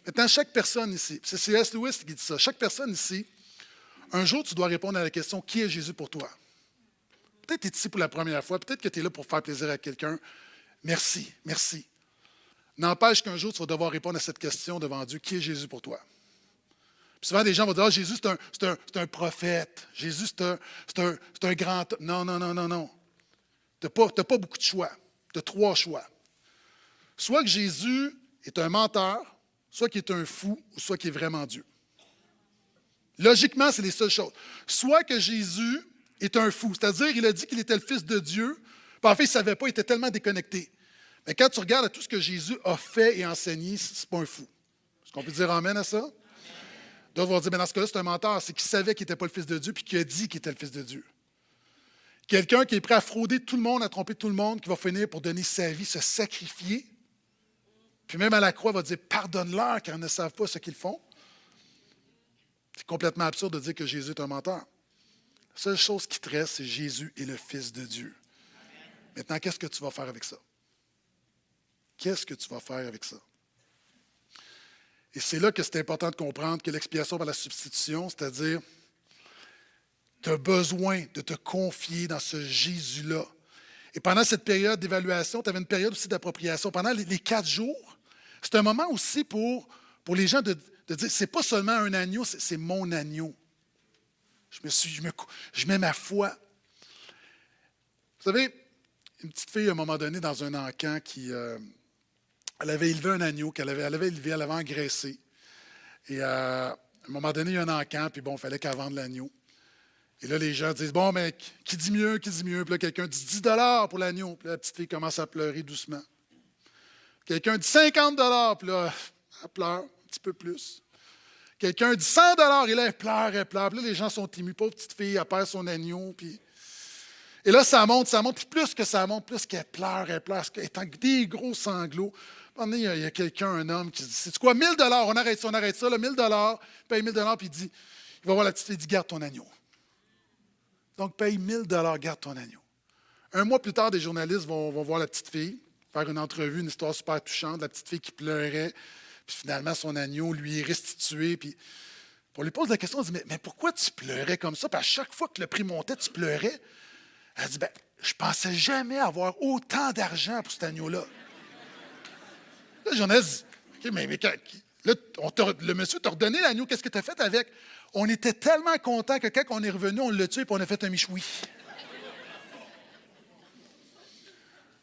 Maintenant, chaque personne ici, c'est C.S. Lewis qui dit ça, chaque personne ici, un jour, tu dois répondre à la question, qui est Jésus pour toi? Peut-être que tu es ici pour la première fois, peut-être que tu es là pour faire plaisir à quelqu'un. Merci, merci. N'empêche qu'un jour, tu vas devoir répondre à cette question devant Dieu, qui est Jésus pour toi? Puis souvent, des gens vont dire, ah, Jésus, c'est un prophète. Jésus, c'est un grand... Non, non, non, non, non. Tu n'as pas beaucoup de choix. Tu as 3 choix. Soit que Jésus est un menteur, soit qu'il est un fou, ou soit qu'il est vraiment Dieu. Logiquement, c'est les seules choses. Soit que Jésus est un fou, c'est-à-dire il a dit qu'il était le Fils de Dieu, puis en fait, il ne savait pas, il était tellement déconnecté. Mais quand tu regardes tout ce que Jésus a fait et enseigné, ce n'est pas un fou. Est-ce qu'on peut dire amen à ça? D'autres vont dire, mais dans ce cas-là, c'est un menteur, c'est qu'il savait qu'il n'était pas le Fils de Dieu, puis qu'il a dit qu'il était le Fils de Dieu. Quelqu'un qui est prêt à frauder tout le monde, à tromper tout le monde, qui va finir pour donner sa vie, se sacrifier, puis même à la croix, va dire, pardonne-leur, car ils ne savent pas ce qu'ils font. C'est complètement absurde de dire que Jésus est un menteur. La seule chose qui te reste, c'est Jésus est le Fils de Dieu. Maintenant, qu'est-ce que tu vas faire avec ça? Qu'est-ce que tu vas faire avec ça? Et c'est là que c'est important de comprendre que l'expiation par la substitution, c'est-à-dire, tu as besoin de te confier dans ce Jésus-là. Et pendant cette période d'évaluation, tu avais une période aussi d'appropriation. Pendant les 4 jours, c'est un moment aussi pour les gens de dire, c'est pas seulement un agneau, c'est mon agneau. Je mets ma foi. Vous savez, une petite fille, à un moment donné, dans un encan, elle avait élevé un agneau elle avait engraissé. Et à un moment donné, il y a un encan, puis bon, il fallait qu'elle vende l'agneau. Et là, les gens disent, bon, mais qui dit mieux? Puis là, quelqu'un dit 10 $ pour l'agneau. Puis là, la petite fille commence à pleurer doucement. Quelqu'un dit 50 $, puis là, elle pleure un petit peu plus. Quelqu'un dit 100 $, et là, elle pleure. Puis là, les gens sont émus. Pauvre petite fille, elle perd son agneau. Et là, ça monte. Puis plus que ça monte, plus qu'elle pleure. Elle est en des gros sanglots. À un moment donné, il y a quelqu'un, un homme, qui dit, c'est quoi, 1 000 $, on arrête ça, là, 1 000 $, paye 1 000 $, puis il va voir la petite fille, il dit, garde ton agneau. Donc, paye 1 000 $, garde ton agneau. Un mois plus tard, des journalistes vont voir la petite fille, faire une entrevue, une histoire super touchante, la petite fille qui pleurait, puis finalement, son agneau lui est restitué, puis on lui pose la question, on dit, mais pourquoi tu pleurais comme ça? Puis à chaque fois que le prix montait, tu pleurais. Elle dit, je pensais jamais avoir autant d'argent pour cet agneau-là. Là, le journaliste dit, OK, mais là, le monsieur t'a redonné l'agneau, qu'est-ce que tu as fait avec? On était tellement contents que quand on est revenu, on l'a tué et on a fait un michoui.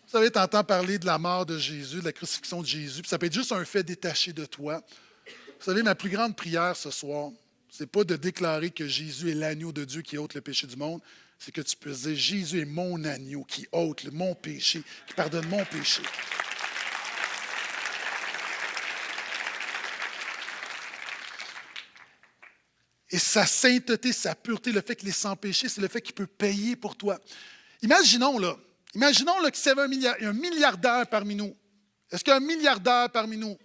Vous savez, tu entends parler de la mort de Jésus, de la crucifixion de Jésus, puis ça peut être juste un fait détaché de toi. Vous savez, ma plus grande prière ce soir, ce n'est pas de déclarer que Jésus est l'agneau de Dieu qui ôte le péché du monde, c'est que tu peux dire, Jésus est mon agneau qui ôte mon péché, qui pardonne mon péché. Et sa sainteté, sa pureté, le fait qu'il est sans péché, c'est le fait qu'il peut payer pour toi. Imaginons là qu'il y avait un milliardaire parmi nous. Est-ce qu'il y a un milliardaire parmi nous?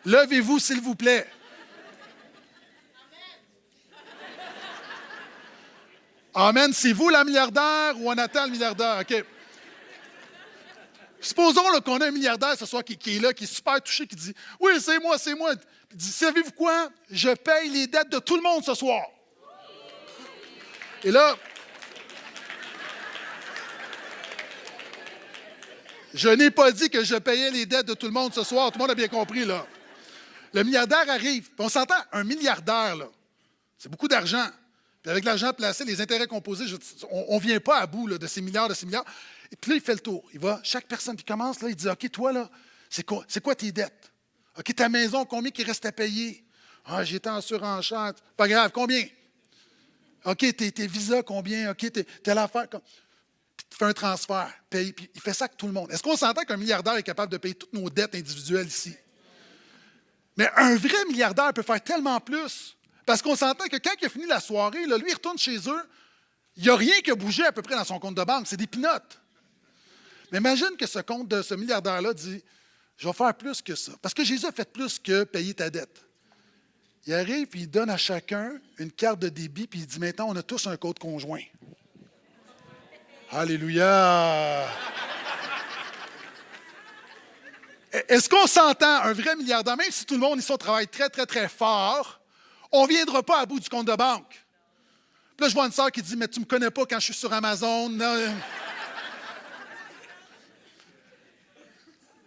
Levez-vous, s'il vous plaît. Amen. C'est vous la milliardaire ou on attend le milliardaire? OK. Supposons là, qu'on a un milliardaire ce soir qui est là, qui est super touché, qui dit, oui, c'est moi. Il dit, savez-vous quoi? Je paye les dettes de tout le monde ce soir. Et là, je n'ai pas dit que je payais les dettes de tout le monde ce soir. Tout le monde a bien compris, là. Le milliardaire arrive. Puis on s'entend, un milliardaire, là, c'est beaucoup d'argent. Puis avec l'argent placé, les intérêts composés, on ne vient pas à bout là, de ces milliards. Et puis là, il fait le tour. Il va, chaque personne, puis il commence, là, il dit, OK, toi, là, c'est quoi tes dettes? OK, ta maison, combien il reste à payer? Ah, j'étais en surenchère. Pas grave, combien? OK, tes visas, combien? OK, telle affaire. Puis il fait un transfert, paye, puis il fait ça avec tout le monde. Est-ce qu'on s'entend qu'un milliardaire est capable de payer toutes nos dettes individuelles ici? Mais un vrai milliardaire peut faire tellement plus. Parce qu'on s'entend que quand il a fini la soirée, là, lui, il retourne chez eux, il n'y a rien qui a bougé à peu près dans son compte de banque. C'est des pinottes. Mais imagine que ce compte de ce milliardaire-là dit, je vais faire plus que ça. Parce que Jésus a fait plus que payer ta dette. Il arrive, puis il donne à chacun une carte de débit, puis il dit, maintenant, on a tous un code conjoint. Alléluia! Est-ce qu'on s'entend, un vrai milliardaire, même si tout le monde ici on travaille très, très, très fort, on ne viendra pas à bout du compte de banque. Puis là, je vois une sœur qui dit, mais tu ne me connais pas quand je suis sur Amazon.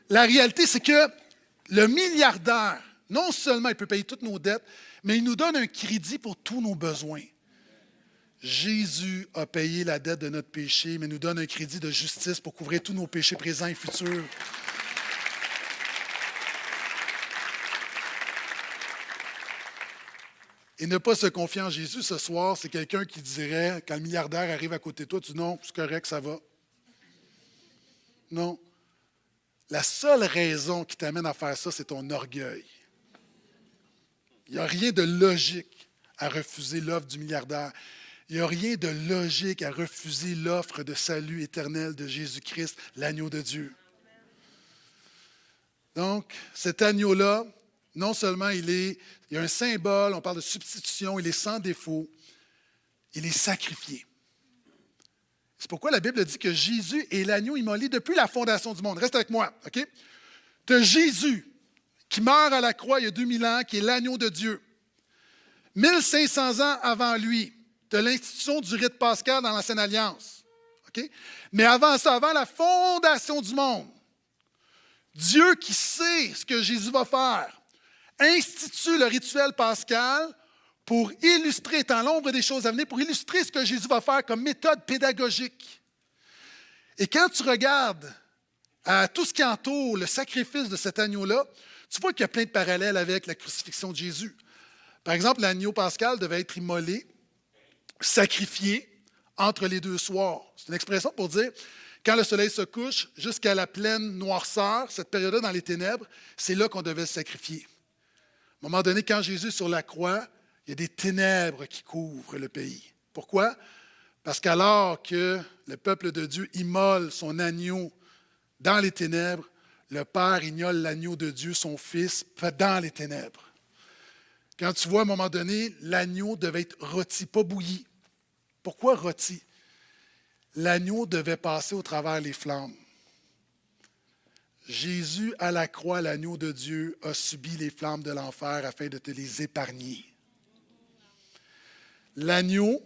La réalité, c'est que le milliardaire, non seulement il peut payer toutes nos dettes, mais il nous donne un crédit pour tous nos besoins. Jésus a payé la dette de notre péché, mais nous donne un crédit de justice pour couvrir tous nos péchés présents et futurs. Et ne pas se confier en Jésus ce soir, c'est quelqu'un qui dirait, quand le milliardaire arrive à côté de toi, tu dis non, c'est correct, ça va. Non. La seule raison qui t'amène à faire ça, c'est ton orgueil. Il n'y a rien de logique à refuser l'offre du milliardaire. Il n'y a rien de logique à refuser l'offre de salut éternel de Jésus-Christ, l'agneau de Dieu. Donc, cet agneau-là, non seulement il y a un symbole, on parle de substitution, il est sans défaut, il est sacrifié. C'est pourquoi la Bible dit que Jésus est l'agneau immolé depuis la fondation du monde. Reste avec moi, OK? Tu as Jésus qui meurt à la croix il y a 2000 ans, qui est l'agneau de Dieu. 1500 ans avant lui, tu as l'institution du rite pascal dans l'Ancienne Alliance. OK? Mais avant ça, avant la fondation du monde, Dieu qui sait ce que Jésus va faire, institue le rituel pascal pour illustrer, étant l'ombre des choses à venir, pour illustrer ce que Jésus va faire comme méthode pédagogique. Et quand tu regardes à tout ce qui entoure le sacrifice de cet agneau-là, tu vois qu'il y a plein de parallèles avec la crucifixion de Jésus. Par exemple, l'agneau pascal devait être immolé, sacrifié entre les deux soirs. C'est une expression pour dire, quand le soleil se couche, jusqu'à la pleine noirceur, cette période-là dans les ténèbres, c'est là qu'on devait le sacrifier. À un moment donné, quand Jésus est sur la croix, il y a des ténèbres qui couvrent le pays. Pourquoi? Parce qu'alors que le peuple de Dieu immole son agneau dans les ténèbres, le Père ignole l'agneau de Dieu, son Fils, dans les ténèbres. Quand tu vois, à un moment donné, l'agneau devait être rôti, pas bouilli. Pourquoi rôti? L'agneau devait passer au travers les flammes. Jésus, à la croix, l'agneau de Dieu, a subi les flammes de l'enfer afin de te les épargner. L'agneau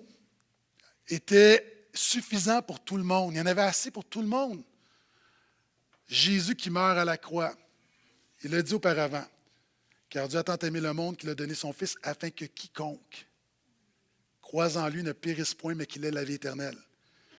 était suffisant pour tout le monde. Il y en avait assez pour tout le monde. Jésus qui meurt à la croix, il l'a dit auparavant, car Dieu a tant aimé le monde qu'il a donné son Fils afin que quiconque croise en lui ne périsse point, mais qu'il ait la vie éternelle.